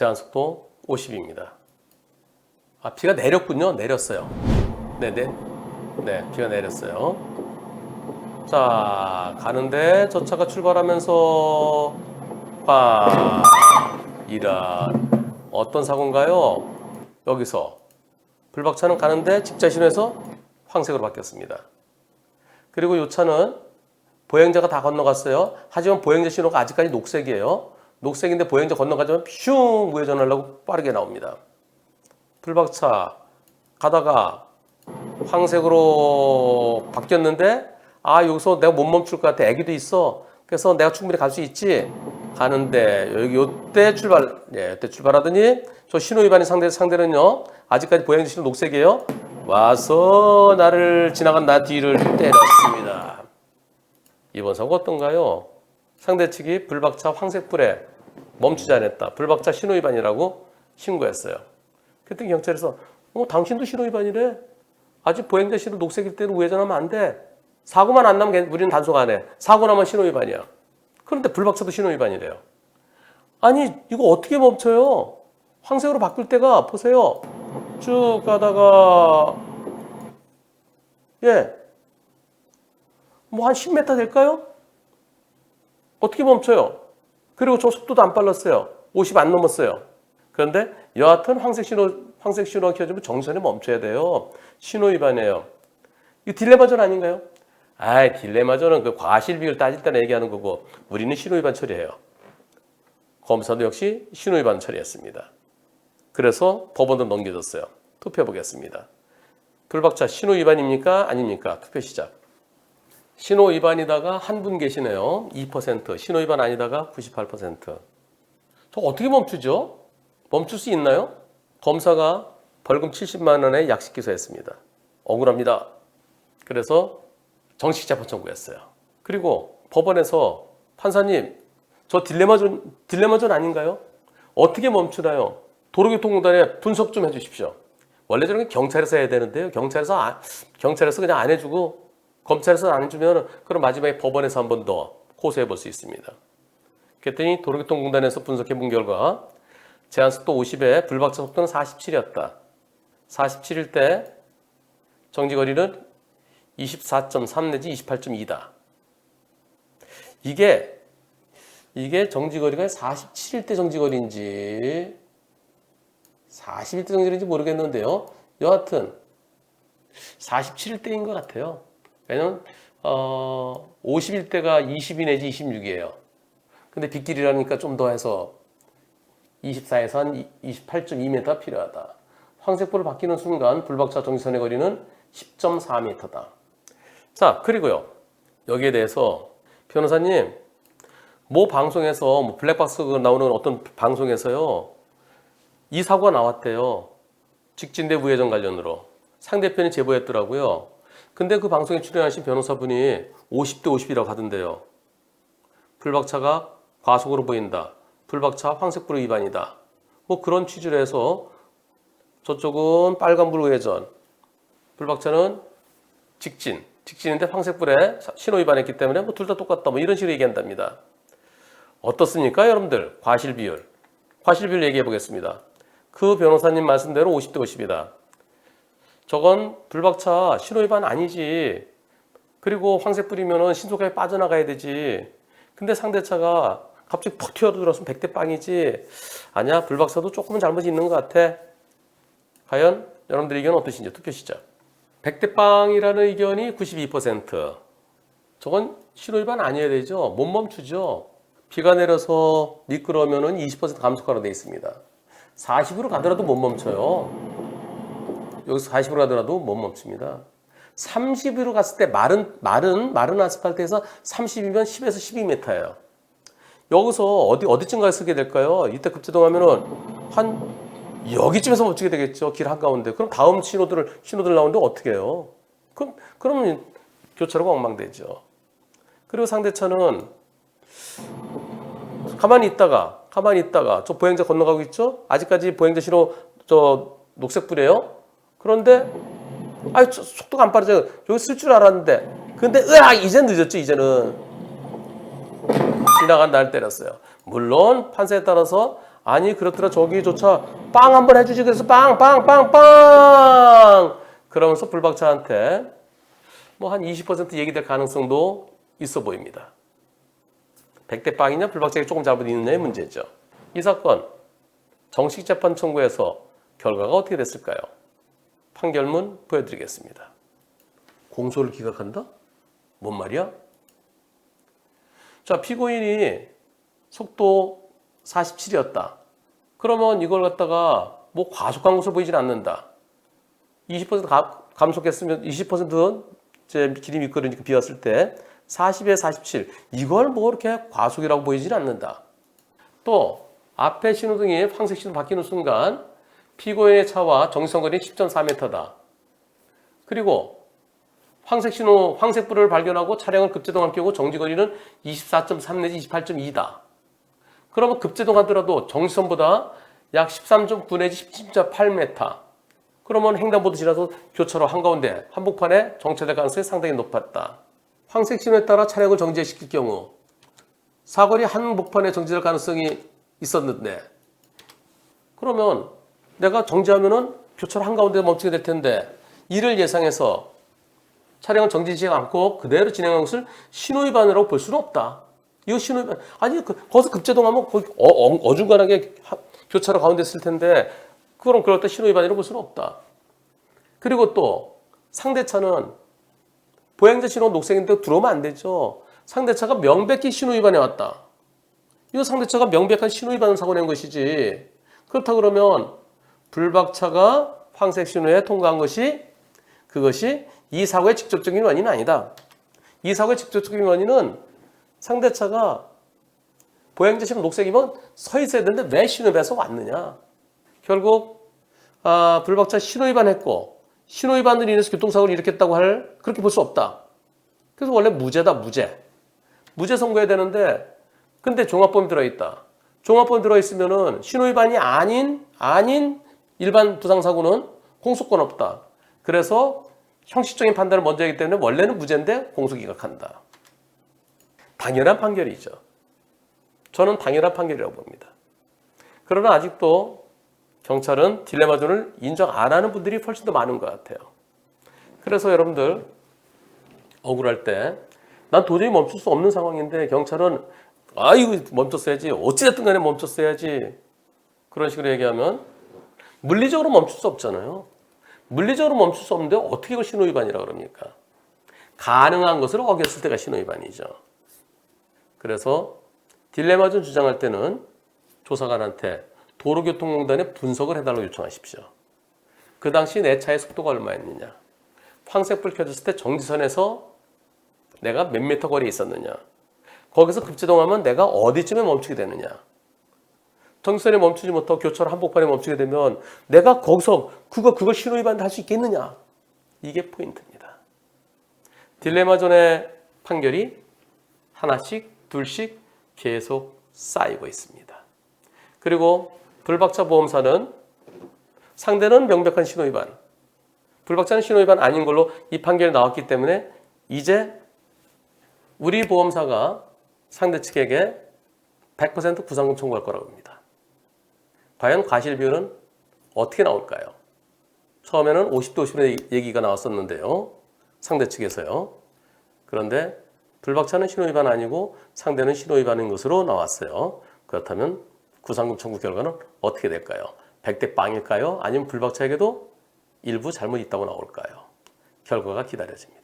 제한속도 50입니다. 아, 비가 내렸군요. 내렸어요. 네, 비가 내렸어요. 자, 가는데 저 차가 출발하면서 이런 어떤 사고인가요? 여기서 불박차는 가는데 직자신호에서 황색으로 바뀌었습니다. 그리고 이 차는 보행자가 다 건너갔어요. 하지만 보행자 신호가 아직까지 녹색이에요. 녹색인데 보행자 건너가자면 슝 우회전하려고 빠르게 나옵니다. 불박차 가다가 황색으로 바뀌었는데 여기서 내가 못 멈출 것 같아. 애기도 있어. 그래서 내가 충분히 갈 수 있지. 가는데 요때 출발하더니 저 신호 위반이 상대는요. 아직까지 보행자 신호 녹색이에요. 와서 나를 지나간 나 뒤를 때렸습니다. 이번 사고 어떤가요? 상대 측이 불박차 황색불에 멈추지 않았다. 불박차 신호 위반이라고 신고했어요. 그때 경찰에서 당신도 신호 위반이래. 아직 보행자 신호 녹색일 때는 우회전하면 안 돼. 사고만 안 나면 우리는 단속 안 해. 사고 나면 신호 위반이야. 그런데 불박차도 신호 위반이래요. 아니 이거 어떻게 멈춰요? 황색으로 바꿀 때가 보세요. 쭉 가다가 뭐 한 10m 될까요? 어떻게 멈춰요? 그리고 저 속도도 안 빨랐어요. 50 안 넘었어요. 그런데 여하튼 황색 신호가 켜지면 정선에 멈춰야 돼요. 신호 위반이에요. 이거 딜레마전 아닌가요? 딜레마전은 그 과실 비율 따질 때는 얘기하는 거고 우리는 신호 위반 처리해요. 검사도 역시 신호 위반 처리했습니다. 그래서 법원도 넘겨줬어요. 투표해 보겠습니다. 불박차 신호 위반입니까? 아닙니까? 투표 시작. 신호 위반이다가 한 분 계시네요. 2%. 신호 위반 아니다가 98%. 저 어떻게 멈추죠? 멈출 수 있나요? 검사가 벌금 70만 원에 약식 기소했습니다. 억울합니다. 그래서 정식 재판 청구했어요. 그리고 법원에서 판사님, 저 딜레마전 아닌가요? 어떻게 멈추나요? 도로교통공단에 분석 좀 해주십시오. 원래 저런 게 경찰에서 해야 되는데요. 경찰에서 그냥 안 해주고 검찰에서 안 해주면 그럼 마지막에 법원에서 한 번 더 고소해 볼 수 있습니다. 그랬더니 도로교통공단에서 분석해 본 결과 제한속도 50에 불박차 속도는 47이었다. 47일 때 정지거리는 24.3 내지 28.2다. 이게 정지거리가 47일 때 정지거리인지 41대 정지거리인지 모르겠는데요. 여하튼 47일 때인 것 같아요. 왜냐면 51대가 22 내지 26이에요. 근데 빗길이라니까 좀 더 해서 24에서 한 28.2m 필요하다. 황색불을 바뀌는 순간 불박차 정지선의 거리는 10.4m다. 자, 그리고요. 여기에 대해서 변호사님, 모 방송에서 블랙박스 나오는 어떤 방송에서요. 이 사고가 나왔대요. 직진대 우회전 관련으로. 상대편이 제보했더라고요. 근데 그 방송에 출연하신 변호사분이 50대 50이라고 하던데요. 불박차가 과속으로 보인다. 불박차 황색불 위반이다. 뭐 그런 취지로 해서 저쪽은 빨간불 우회전. 불박차는 직진인데 황색불에 신호 위반했기 때문에 뭐 둘 다 똑같다. 뭐 이런 식으로 얘기한답니다. 어떻습니까, 여러분들? 과실 비율 얘기해 보겠습니다. 그 변호사님 말씀대로 50대 50이다. 저건 불박차 신호 위반 아니지. 그리고 황색불이면은 신속하게 빠져나가야 되지. 근데 상대차가 갑자기 퍽 튀어들어서면 100대 빵이지. 아니야, 불박차도 조금은 잘못이 있는 것 같아. 과연 여러분들 의견은 어떠신지 투표 시작. 100대 빵이라는 의견이 92%. 저건 신호 위반 아니어야 되죠. 못 멈추죠. 비가 내려서 미끄러우면은 20% 감속하로 되어 있습니다. 40으로 가더라도 못 멈춰요. 여기서 40으로 가더라도 못 멈춥니다. 30으로 갔을 때 마른 아스팔트에서 30이면 10에서 12m예요. 여기서 어디쯤 가서 서게 될까요? 이때 급제동하면은 한 여기쯤에서 멈추게 되겠죠. 길 한가운데. 그럼 다음 신호들 나오는데 어떻게 해요? 그러면 교차로가 엉망되죠. 그리고 상대차는 가만히 있다가 저 보행자 건너가고 있죠? 아직까지 보행자 신호 저 녹색불이에요. 그런데 속도가 안 빠르죠. 여기 쓸 줄 알았는데 근데 이제 늦었죠. 이제는 지나간 날 때렸어요. 물론 판사에 따라서 아니 그렇더라 저기조차 빵 한번 해주지 그래서 빵 그러면서 불박차한테 뭐 한 20% 얘기될 가능성도 있어 보입니다. 100대 빵이냐 불박차에게 조금 잘못 있느냐의 문제죠. 이 사건 정식 재판 청구에서 결과가 어떻게 됐을까요? 판결문 보여드리겠습니다. 공소를 기각한다? 뭔 말이야? 자, 피고인이 속도 47이었다. 그러면 이걸 갖다가 뭐 과속한 것으로 보이진 않는다. 20% 감속했으면 20% 이제 길이 미끄러지니까 비웠을 때 40에 47. 이걸 뭐 이렇게 과속이라고 보이진 않는다. 또 앞에 신호등이 황색 신호 바뀌는 순간 피고인의 차와 정지선거리는 10.4m다. 그리고 황색 신호, 황색불을 발견하고 차량을 급제동한 경우 정지거리는 24.3 내지 28.2다. 그러면 급제동하더라도 정지선보다 약 13.9 내지 17.8m. 그러면 횡단보도 지나서 교차로 한가운데 한복판에 정체될 가능성이 상당히 높았다. 황색 신호에 따라 차량을 정지시킬 경우 사거리 한복판에 정지될 가능성이 있었는데 그러면 내가 정지하면은 교차로 한가운데 멈추게 될 텐데 이를 예상해서 차량을 정지하지 않고 그대로 진행한 것을 신호위반이라고 볼 수는 없다. 이거 신호위반 아니 거기서 급제동하면 거기 어중간하게 교차로 가운데 있을 텐데 그럼 그럴 때 신호위반이라고 볼 수는 없다. 그리고 또 상대차는 보행자 신호 녹색인데 들어오면 안 되죠. 상대차가 명백히 신호위반해 왔다. 이거 상대차가 명백한 신호위반을 사고 낸 것이지. 그렇다 그러면 불박차가 황색 신호에 통과한 것이 그것이 이 사고의 직접적인 원인은 아니다. 이 사고의 직접적인 원인은 상대차가 보행자 신호 녹색이면 서 있어야 되는데 왜 신호위반해서 왔느냐. 결국 불박차 신호위반했고 신호위반으로 인해서 교통사고를 일으켰다고 그렇게 볼 수 없다. 그래서 원래 무죄다. 무죄 선고해야 되는데 근데 종합범위 들어있다. 종합범위 들어있으면은 신호위반이 아닌 일반 부상사고는 공소권 없다. 그래서 형식적인 판단을 먼저 하기 때문에 원래는 무죄인데 공소기각한다. 당연한 판결이죠. 저는 당연한 판결이라고 봅니다. 그러나 아직도 경찰은 딜레마존을 인정 안 하는 분들이 훨씬 더 많은 것 같아요. 그래서 여러분들 억울할 때 난 도저히 멈출 수 없는 상황인데 경찰은 이거 멈췄어야지. 어찌됐든 간에 멈췄어야지. 그런 식으로 얘기하면 물리적으로 멈출 수 없잖아요. 물리적으로 멈출 수 없는데 어떻게 이걸 신호위반이라고 그럽니까? 가능한 것을 어겼을 때가 신호위반이죠. 그래서 딜레마존 주장할 때는 조사관한테 도로교통공단에 분석을 해달라고 요청하십시오. 그 당시 내 차의 속도가 얼마였느냐. 황색불 켜졌을 때 정지선에서 내가 몇 미터 거리에 있었느냐. 거기서 급제동하면 내가 어디쯤에 멈추게 되느냐. 정지선에 멈추지 못하고 교차로 한복판에 멈추게 되면 내가 거기서 그거 신호위반을 할 수 있겠느냐. 이게 포인트입니다. 딜레마존의 판결이 하나씩 둘씩 계속 쌓이고 있습니다. 그리고 불박차 보험사는 상대는 명백한 신호위반, 불박차는 신호위반 아닌 걸로 이 판결이 나왔기 때문에 이제 우리 보험사가 상대 측에게 100% 구상금 청구할 거라고 합니다. 과연 과실 비율은 어떻게 나올까요? 처음에는 50대 50의 얘기가 나왔었는데요. 상대 측에서요. 그런데 불박차는 신호위반 아니고 상대는 신호위반인 것으로 나왔어요. 그렇다면 구상금 청구 결과는 어떻게 될까요? 100대 빵일까요? 아니면 불박차에게도 일부 잘못 있다고 나올까요? 결과가 기다려집니다.